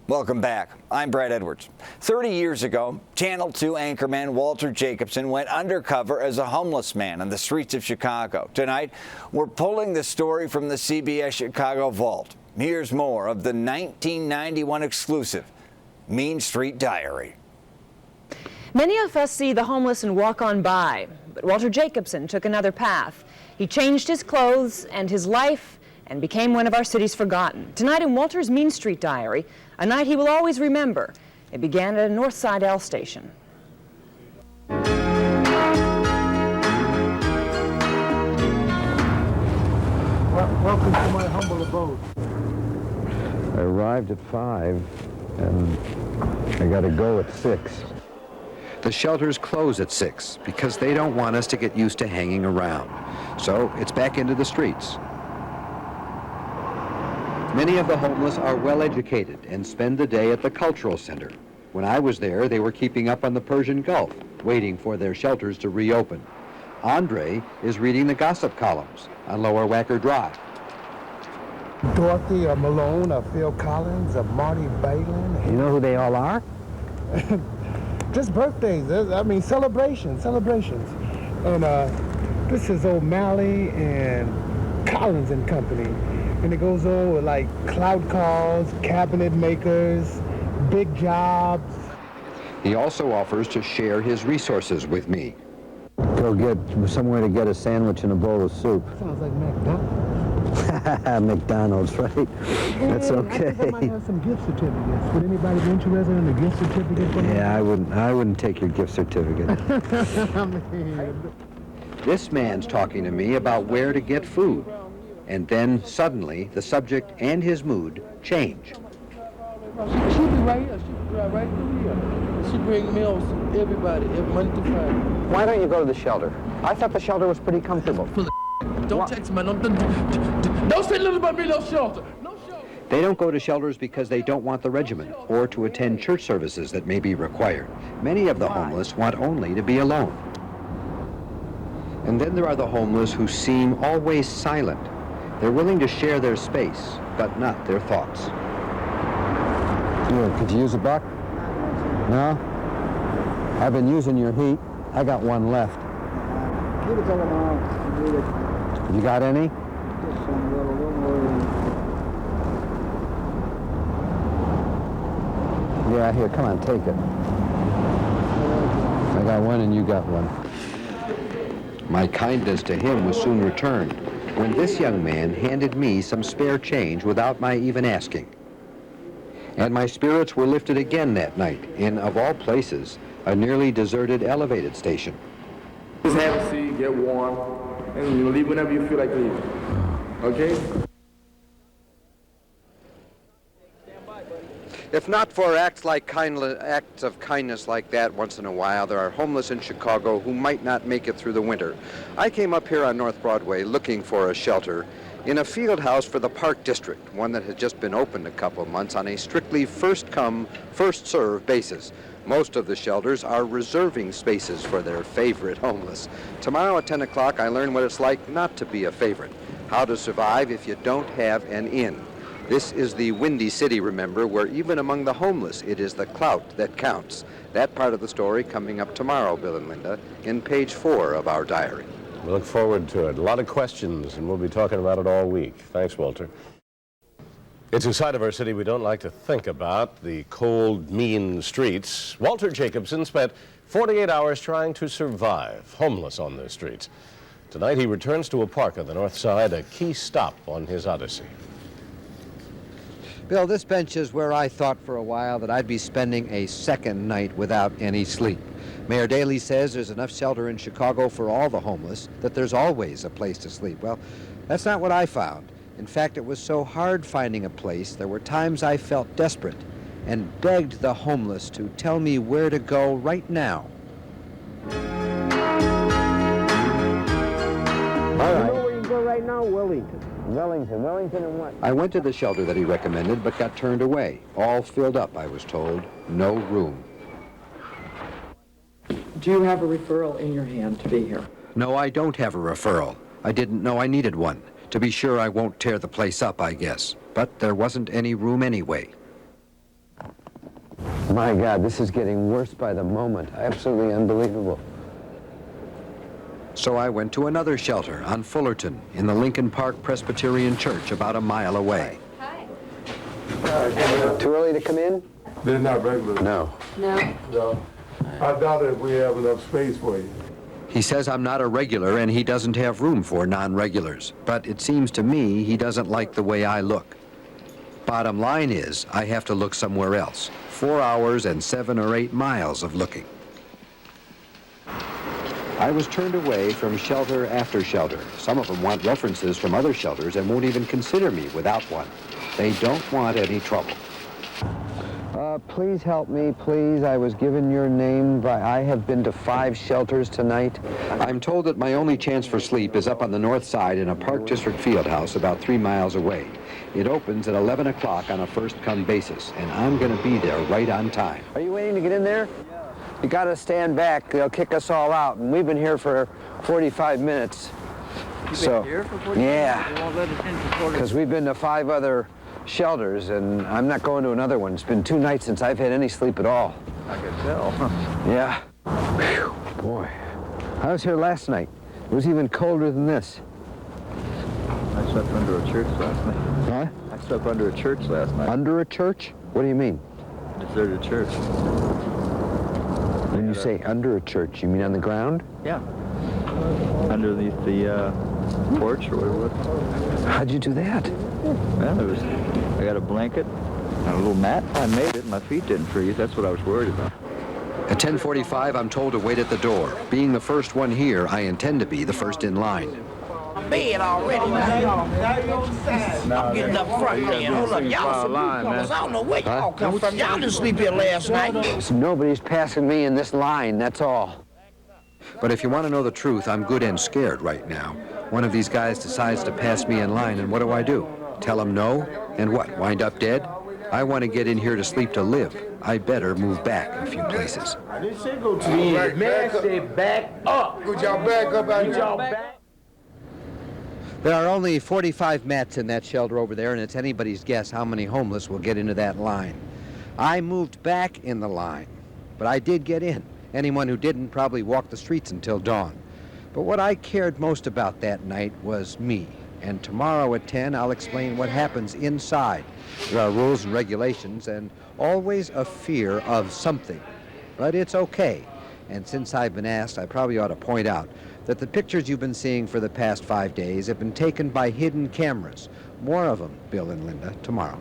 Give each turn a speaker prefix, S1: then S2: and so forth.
S1: Welcome back. I'm Brad Edwards. 30 years ago, Channel 2 anchorman Walter Jacobson went undercover as a homeless man on the streets of Chicago. Tonight, we're pulling the story from the CBS Chicago vault. Here's more of the 1991 exclusive, Mean Street Diary.
S2: Many of us see the homeless and walk on by, but Walter Jacobson took another path. He changed his clothes and his life and became one of our city's forgotten. Tonight in Walter's Mean Street Diary, a night he will always remember. It began at a North Side L station.
S3: Welcome to my humble abode.
S4: I arrived at 5 and I got to go at 6.
S5: The shelters close at 6 because they don't want us to get used to hanging around. So it's back into the streets. Many of the homeless are well educated and spend the day at the cultural center. When I was there, they were keeping up on the Persian Gulf, waiting for their shelters to reopen. Andre is reading the gossip columns on Lower Wacker Drive.
S3: Dorothy, Malone, Phil Collins, Marty Balin.
S4: You know who they all are?
S3: Just birthdays. I mean, celebrations. And this is O'Malley and Collins and Company. And it goes on with like cloud calls, cabinet makers, big jobs.
S5: He also offers to share his resources with me.
S4: Go get somewhere to get a sandwich and a bowl of soup.
S3: Sounds like McDonald's.
S4: McDonald's, right? That's okay.
S3: I might have some gift certificates. Would anybody be interested in a gift certificate for me?
S4: Yeah, I wouldn't take your gift certificate.
S5: This man's talking to me about where to get food. And then, suddenly, the subject and his mood change.
S6: She be right here. She drive right through here. She bring meals to everybody every Monday through Friday.
S4: Why don't you go to the shelter? I thought the shelter was pretty comfortable.
S6: Don't text me. Don't say nothing about me, no shelter. No shelter.
S5: They don't go to shelters because they don't want the regimen or to attend church services that may be required. Many of the homeless want only to be alone. And then there are the homeless who seem always silent. They're willing to share their space, but not their thoughts.
S4: Here, could you use a buck? No? I've been using your heat. I got one left.
S3: Give it to them all.
S4: You got any?
S3: Just some little more.
S4: Yeah, here, come on, take it. I got one and you got one.
S5: My kindness to him was soon returned when this young man handed me some spare change without my even asking. And my spirits were lifted again that night in, of all places, a nearly deserted elevated station.
S6: Just have a seat, get warm, and you leave whenever you feel like leaving. Okay?
S5: If not for acts of kindness like that once in a while, there are homeless in Chicago who might not make it through the winter. I came up here on North Broadway looking for a shelter in a field house for the Park District, one that has just been opened a couple of months on a strictly first-come, first-served basis. Most of the shelters are reserving spaces for their favorite homeless. Tomorrow at 10 o'clock, I learn what it's like not to be a favorite, how to survive if you don't have an inn. This is the Windy City, remember, where even among the homeless, it is the clout that counts. That part of the story coming up tomorrow, Bill and Linda, in page 4 of our diary.
S7: We look forward to it. A lot of questions, and we'll be talking about it all week. Thanks, Walter. It's a side of our city we don't like to think about, the cold, mean streets. Walter Jacobson spent 48 hours trying to survive, homeless on the streets. Tonight, he returns to a park on the north side, a key stop on his odyssey.
S5: Bill, this bench is where I thought for a while that I'd be spending a second night without any sleep. Mayor Daley says there's enough shelter in Chicago for all the homeless, that there's always a place to sleep. Well, that's not what I found. In fact, it was so hard finding a place, there were times I felt desperate and begged the homeless to tell me where to go right now.
S4: All right. You know where you go right now? Wellington and what?
S5: I went to the shelter that he recommended, but got turned away. All filled up, I was told. No room.
S8: Do you have a referral in your hand to be here?
S5: No, I don't have a referral. I didn't know I needed one. To be sure, I won't tear the place up, I guess. But there wasn't any room anyway.
S4: My God, this is getting worse by the moment. Absolutely unbelievable.
S5: So I went to another shelter on Fullerton in the Lincoln Park Presbyterian Church about a mile away.
S4: Too early to come in?
S3: They're not regular.
S4: No.
S3: No. I doubt if we have enough space for you.
S5: He says I'm not a regular and he doesn't have room for non-regulars. But it seems to me he doesn't like the way I look. Bottom line is, I have to look somewhere else. 4 hours and 7 or 8 miles of looking. I was turned away from shelter after shelter. Some of them want references from other shelters and won't even consider me without one. They don't want any trouble.
S4: Please help me, please. I was given your name I have been to 5 shelters tonight.
S5: I'm told that my only chance for sleep is up on the north side in a Park District field house about 3 miles away. It opens at 11 o'clock on a first-come basis, and I'm going to be there right on time.
S4: Are you waiting to get in there? You got to stand back. They'll kick us all out, and we've been here for 45 minutes.
S9: You've been here for 45 minutes?
S4: Yeah.
S9: They won't let us in for 45
S4: Because we've been to 5 other shelters, and I'm not going to another one. It's been 2 nights since I've had any sleep at all.
S9: I can tell.
S4: Yeah. Whew, boy. I was here last night. It was even colder than this.
S9: I slept under a church last night.
S4: Huh?
S9: I slept under a church last night.
S4: Under a church? What do you mean?
S9: A deserted church.
S4: When you say under a church, you mean on the ground?
S9: Yeah. Underneath the porch or whatever it was.
S4: How'd you do that?
S9: Well, I got a blanket and a little mat. I made it. My feet didn't freeze. That's what I was worried about.
S5: At 10:45, I'm told to wait at the door. Being the first one here, I intend to be the first in line.
S10: Bed already. I'm getting up front, man. Hold up, y'all some newcomers. I don't know where y'all come from. Y'all didn't sleep here last night.
S4: So nobody's passing me in this line, that's all.
S5: But if you want to know the truth, I'm good and scared right now. One of these guys decides to pass me in line, and what do? Tell him no? And what, wind up dead? I want to get in here to sleep to live. I better move back a few places.
S10: I didn't say go to the end. Man, say back up.
S3: Could y'all back up out here?
S5: There are only 45 mats in that shelter over there, and it's anybody's guess how many homeless will get into that line. I moved back in the line, but I did get in. Anyone who didn't probably walked the streets until dawn. But what I cared most about that night was me. And tomorrow at 10, I'll explain what happens inside. There are rules and regulations, and always a fear of something. But it's okay. And since I've been asked, I probably ought to point out that the pictures you've been seeing for the past 5 days have been taken by hidden cameras. More of them, Bill and Linda, tomorrow.